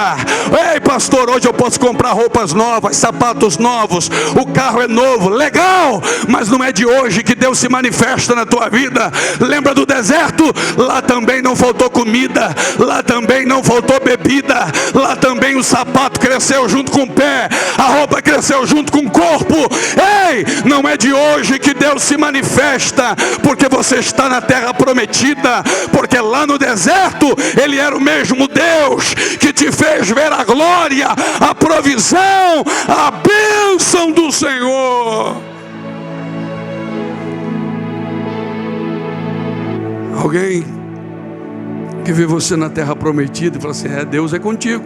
Ei, pastor, hoje eu posso comprar roupas novas, sapatos novos, o carro é novo, legal, mas não é de hoje que Deus se manifesta na tua vida. Lembra do deserto? Lá também não faltou comida, lá também não faltou bebida, lá também o sapato cresceu junto com o pé, a roupa cresceu junto com o corpo. Ei, não é de hoje que Deus se manifesta, porque você está na terra prometida, porque lá no deserto Ele era o mesmo Deus que te fez ver a glória, a provisão, a bênção do Senhor. Alguém que vê você na terra prometida e fala assim: Deus é contigo.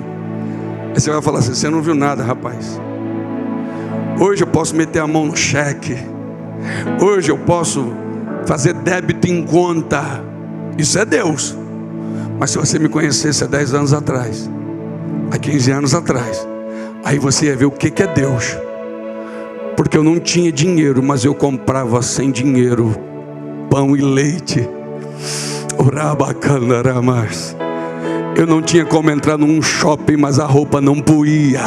Aí você vai falar assim: você não viu nada, rapaz. Hoje eu posso meter a mão no cheque, hoje eu posso fazer débito em conta. Isso é Deus. Mas se você me conhecesse há 10 anos atrás, há 15 anos atrás, aí você ia ver o que é Deus. Porque eu não tinha dinheiro, mas eu comprava sem dinheiro pão e leite. Eu não tinha como entrar num shopping, mas a roupa não puía.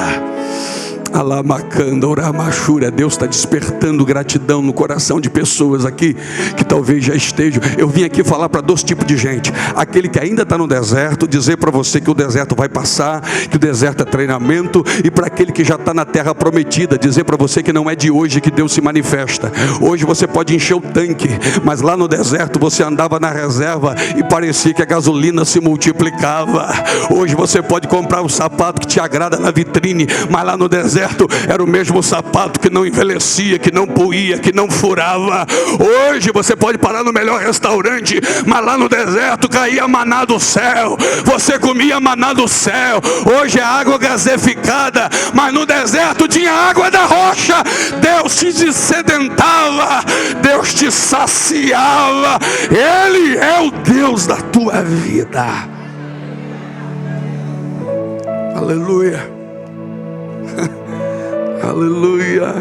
Alamacanda, Oramachura. Deus está despertando gratidão no coração de pessoas aqui que talvez já estejam. Eu vim aqui falar para dois tipos de gente: aquele que ainda está no deserto, dizer para você que o deserto vai passar, que o deserto é treinamento, e para aquele que já está na terra prometida, dizer para você que não é de hoje que Deus se manifesta. Hoje você pode encher o tanque, mas lá no deserto você andava na reserva e parecia que a gasolina se multiplicava. Hoje você pode comprar um sapato que te agrada na vitrine, mas lá no deserto era o mesmo sapato que não envelhecia, que não puía, que não furava. Hoje você pode parar no melhor restaurante, mas lá no deserto caía maná do céu, você comia maná do céu. Hoje é água gaseificada, mas no deserto tinha água da rocha. Deus te dessedentava, Deus te saciava. Ele é o Deus da tua vida. Aleluia. Aleluia.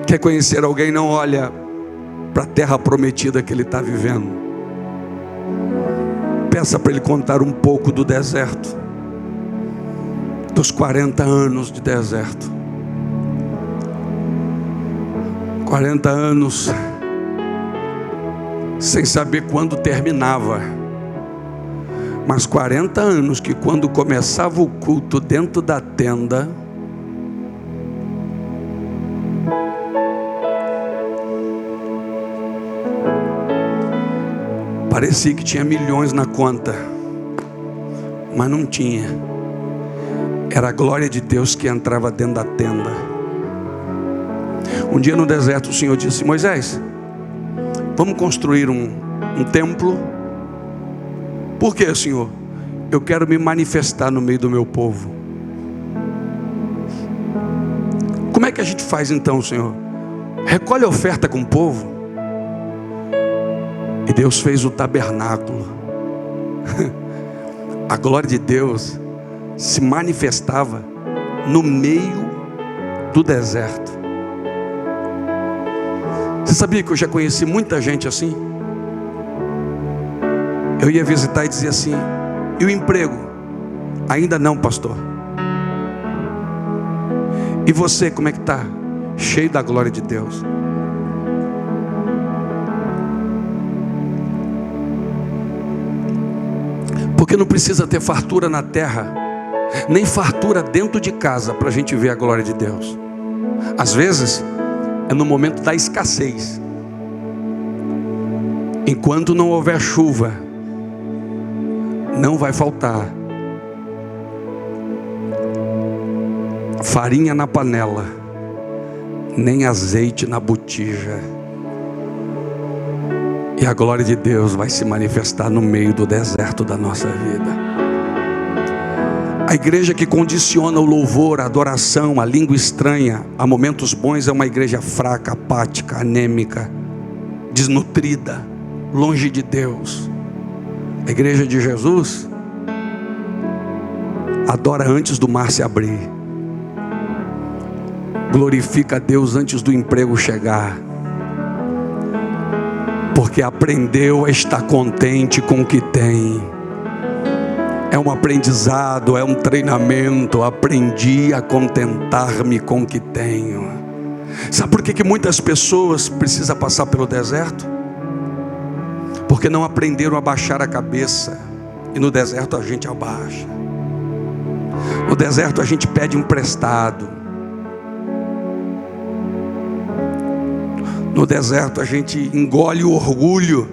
Quer conhecer alguém? Não olha para a terra prometida que ele está vivendo. Peça para ele contar um pouco do deserto, dos 40 anos de deserto. 40 anos sem saber quando terminava, mas 40 anos que quando começava o culto dentro da tenda, parecia que tinha milhões na conta, mas não tinha. Era a glória de Deus que entrava dentro da tenda. Um dia no deserto o Senhor disse: Moisés, vamos construir um templo. Por quê, Senhor? Eu quero me manifestar no meio do meu povo. Como é que a gente faz então, Senhor? Recolhe a oferta com o povo. E Deus fez o tabernáculo. A glória de Deus se manifestava no meio do deserto. Você sabia que eu já conheci muita gente assim? Eu ia visitar e dizia assim: e o emprego? Ainda não, pastor. E você, como é que está? Cheio da glória de Deus. Porque não precisa ter fartura na terra, nem fartura dentro de casa, para a gente ver a glória de Deus. Às vezes é no momento da escassez. Enquanto não houver chuva, não vai faltar farinha na panela, nem azeite na botija. E a glória de Deus vai se manifestar no meio do deserto da nossa vida. A igreja que condiciona o louvor, a adoração, a língua estranha a momentos bons é uma igreja fraca, apática, anêmica, desnutrida, longe de Deus. A igreja de Jesus adora antes do mar se abrir, glorifica a Deus antes do emprego chegar, porque aprendeu a estar contente com o que tem. É um aprendizado, é um treinamento. Aprendi a contentar-me com o que tenho. Sabe por que muitas pessoas precisam passar pelo deserto? Porque não aprenderam a baixar a cabeça. E no deserto a gente abaixa. No deserto a gente pede emprestado. No deserto a gente engole o orgulho.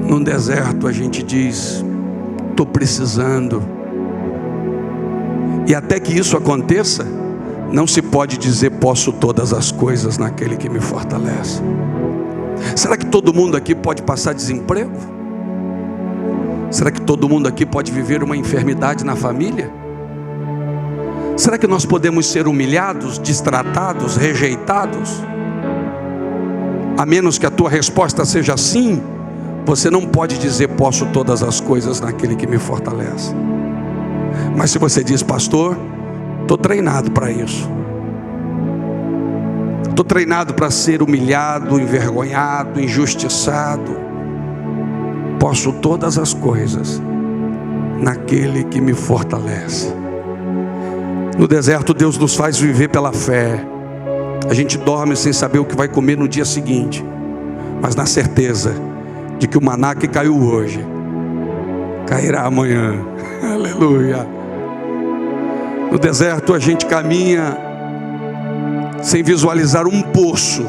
No deserto a gente diz: estou precisando. E até que isso aconteça, não se pode dizer posso todas as coisas naquele que me fortalece. Será que todo mundo aqui pode passar desemprego? Será que todo mundo aqui pode viver uma enfermidade na família? Será que nós podemos ser humilhados, destratados, rejeitados? A menos que a tua resposta seja sim, você não pode dizer posso todas as coisas naquele que me fortalece. Mas se você diz: pastor, estou treinado para isso. Estou treinado para ser humilhado, envergonhado, injustiçado. posso todas as coisas naquele que me fortalece. No deserto, Deus nos faz viver pela fé. A gente dorme sem saber o que vai comer no dia seguinte, mas na certeza de que o maná que caiu hoje cairá amanhã. Aleluia. No deserto a gente caminha sem visualizar um poço,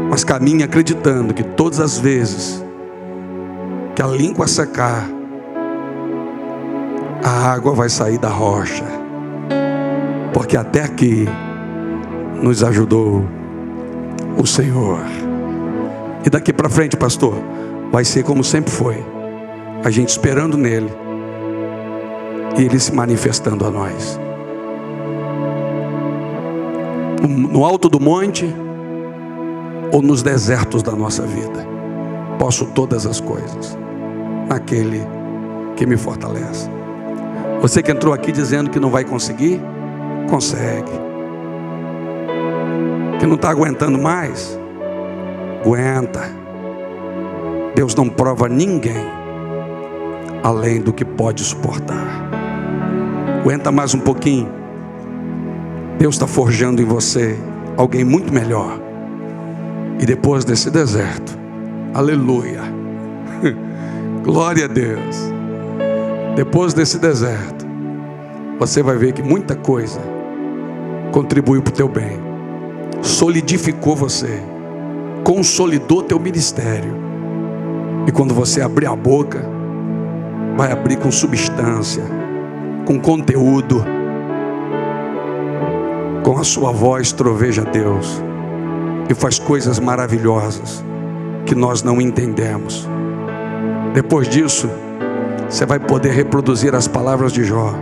mas caminha acreditando que todas as vezes que a língua secar, a água vai sair da rocha, porque até aqui nos ajudou o Senhor. E daqui para frente, pastor, vai ser como sempre foi, a gente esperando nele e ele se manifestando a nós. No alto do monte ou nos desertos da nossa vida, posso todas as coisas naquele que me fortalece. Você que entrou aqui dizendo que não vai conseguir, consegue. Que não está aguentando mais, aguenta. Deus não prova ninguém além do que pode suportar. Aguenta mais um pouquinho. Deus está forjando em você alguém muito melhor. E depois desse deserto, aleluia, glória a Deus, depois desse deserto, você vai ver que muita coisa contribuiu para o teu bem, solidificou você, consolidou teu ministério. E quando você abrir a boca, vai abrir com substância, com conteúdo. Com a sua voz troveja Deus e faz coisas maravilhosas que nós não entendemos. Depois disso, você vai poder reproduzir as palavras de Jó.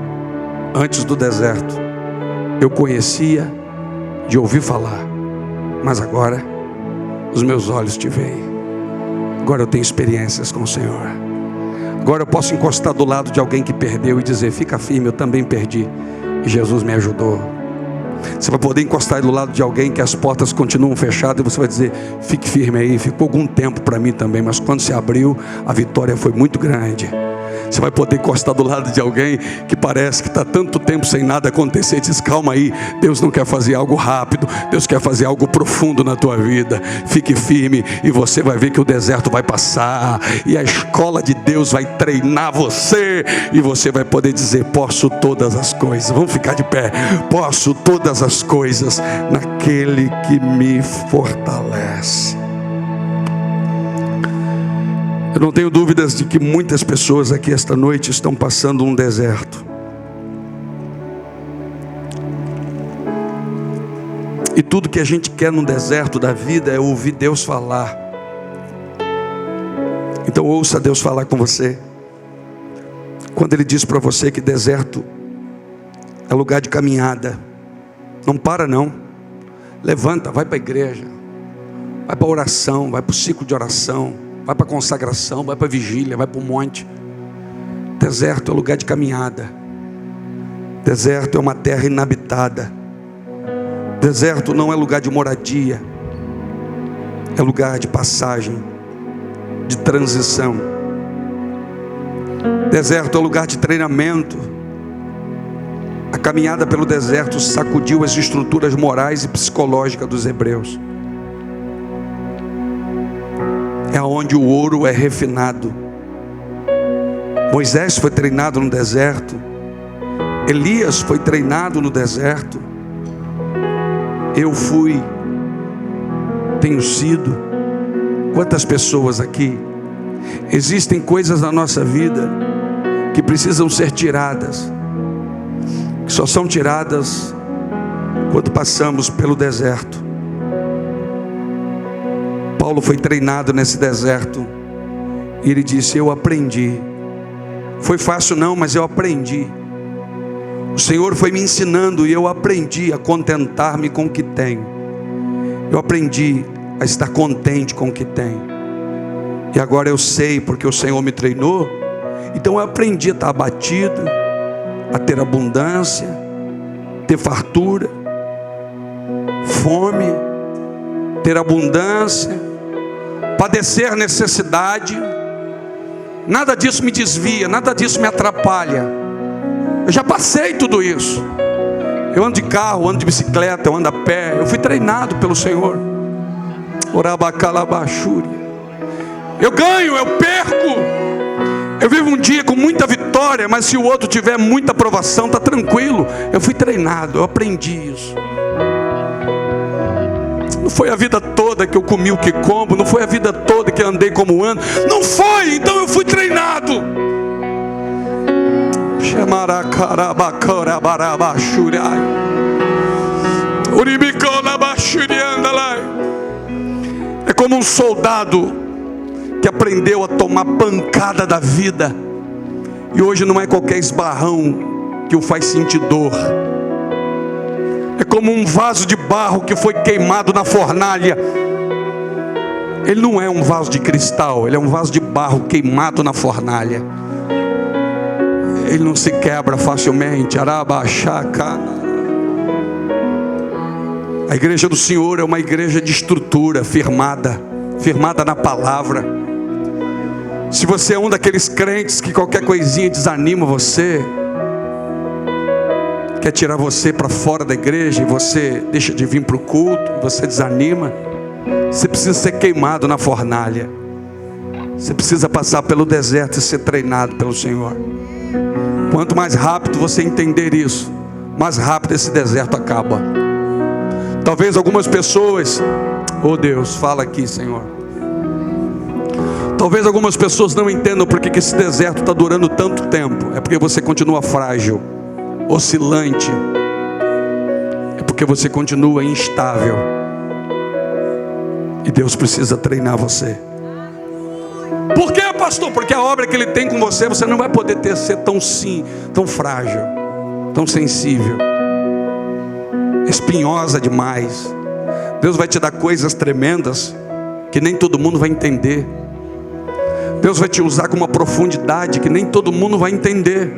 Antes do deserto, eu conhecia de ouvir falar, mas agora os meus olhos te veem. Agora eu tenho experiências com o Senhor. Agora eu posso encostar do lado de alguém que perdeu e dizer: fica firme, eu também perdi e Jesus me ajudou. Você vai poder encostar do lado de alguém que as portas continuam fechadas e você vai dizer: fique firme aí, ficou algum tempo para mim também, mas quando se abriu, a vitória foi muito grande. Você vai poder encostar do lado de alguém que parece que está tanto tempo sem nada acontecer e diz: calma aí, Deus não quer fazer algo rápido, Deus quer fazer algo profundo na tua vida. Fique firme e você vai ver que o deserto vai passar e a escola de Deus vai treinar você e você vai poder dizer: posso todas as coisas. Vamos ficar de pé. Posso todas as coisas naquele que me fortalece. Eu não tenho dúvidas de que muitas pessoas aqui esta noite estão passando um deserto. E tudo que a gente quer no deserto da vida é ouvir Deus falar. Então ouça Deus falar com você. Quando Ele diz para você que deserto é lugar de caminhada, não para não. Levanta, vai para a igreja, vai para a oração, vai para o ciclo de oração, vai para a consagração, vai para a vigília, vai para o monte. Deserto é lugar de caminhada. Deserto é uma terra inabitada. Deserto não é lugar de moradia, é lugar de passagem, de transição. Deserto é lugar de treinamento. A caminhada pelo deserto sacudiu as estruturas morais e psicológicas dos hebreus. É onde o ouro é refinado. Moisés foi treinado no deserto. Elias foi treinado no deserto. Eu fui, tenho sido. Quantas pessoas aqui? Existem coisas na nossa vida que precisam ser tiradas, que só são tiradas quando passamos pelo deserto. Paulo foi treinado nesse deserto e ele disse: eu aprendi. Foi fácil não, mas eu aprendi. O Senhor foi me ensinando e eu aprendi a contentar-me com o que tenho. Eu aprendi a estar contente com o que tenho. E agora eu sei, porque o Senhor me treinou. Então eu aprendi a estar abatido, a ter abundância, ter fartura, fome, ter abundância, padecer necessidade, Nada disso me desvia, nada disso me atrapalha. Eu já passei tudo isso. Eu ando de carro, ando de bicicleta, eu ando a pé. Eu fui treinado pelo Senhor. Eu ganho, eu perco. Eu vivo um dia com muita vitória, mas se o outro tiver muita provação, está tranquilo. Eu fui treinado, eu aprendi isso. Não foi a vida toda que eu comi o que como, não foi a vida toda que eu andei como ando. Não foi, então eu fui treinado. É como um soldado que aprendeu a tomar pancada da vida, e hoje não é qualquer esbarrão que o faz sentir dor. É como um vaso de barro que foi queimado na fornalha. Ele não é um vaso de cristal, ele é um vaso de barro queimado na fornalha. Ele não se quebra facilmente. A igreja do Senhor é uma igreja de estrutura, firmada na palavra. Se você é um daqueles crentes que qualquer coisinha desanima você, quer tirar você para fora da igreja, e você deixa de vir para o culto, você desanima, você precisa ser queimado na fornalha. Você precisa passar pelo deserto e ser treinado pelo Senhor. Quanto mais rápido você entender isso, mais rápido esse deserto acaba. Talvez algumas pessoas, oh Deus, fala aqui, Senhor. Talvez algumas pessoas não entendam porque que esse deserto está durando tanto tempo. É porque você continua frágil, oscilante. É porque você continua instável. E Deus precisa treinar você. Por quê, pastor? Porque a obra que Ele tem com você, você não vai poder ser tão frágil, tão sensível, espinhosa demais. Deus vai te dar coisas tremendas que nem todo mundo vai entender. Deus vai te usar com uma profundidade que nem todo mundo vai entender.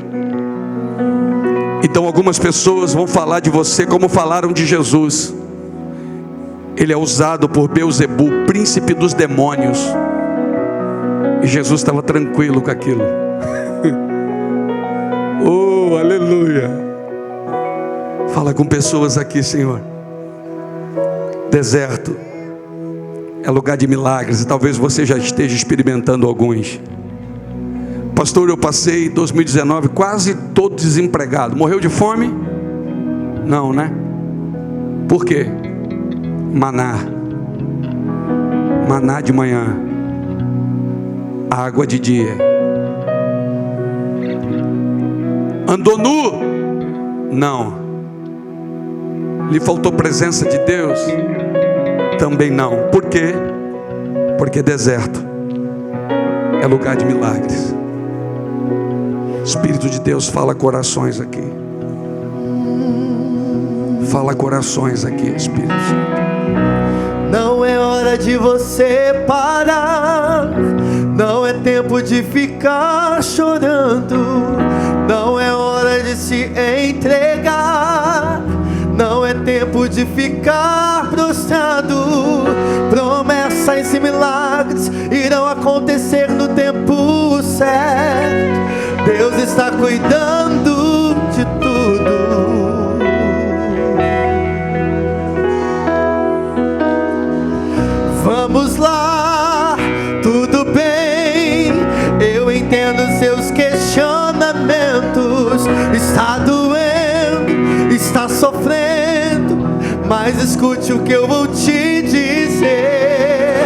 Então algumas pessoas vão falar de você como falaram de Jesus. Ele é usado por Beelzebu, príncipe dos demônios. E Jesus estava tranquilo com aquilo. Oh, aleluia. Fala com pessoas aqui, Senhor. Deserto é lugar de milagres, e talvez você já esteja experimentando alguns. Pastor, eu passei 2019 quase todo desempregado. Morreu de fome? Não, né? Por quê? Maná de manhã, água de dia. Andou nu? Não. Lhe faltou presença de Deus? Também não. Por quê? Porque deserto é lugar de milagres. Espírito de Deus fala corações aqui. Fala corações aqui, Espírito Santo. Não é hora de você parar. Não é tempo de ficar chorando. Não é hora de se entregar. Não é tempo de ficar prostrado. Promessas e milagres irão acontecer no tempo certo. Deus está cuidando de tudo. Vamos lá, tudo bem. Eu entendo seus questionamentos. Está doendo, está sofrendo, mas escute o que eu vou te dizer.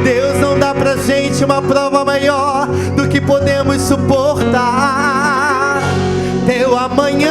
Deus não dá pra gente uma prova maior do que podemos suportar. Teu amanhã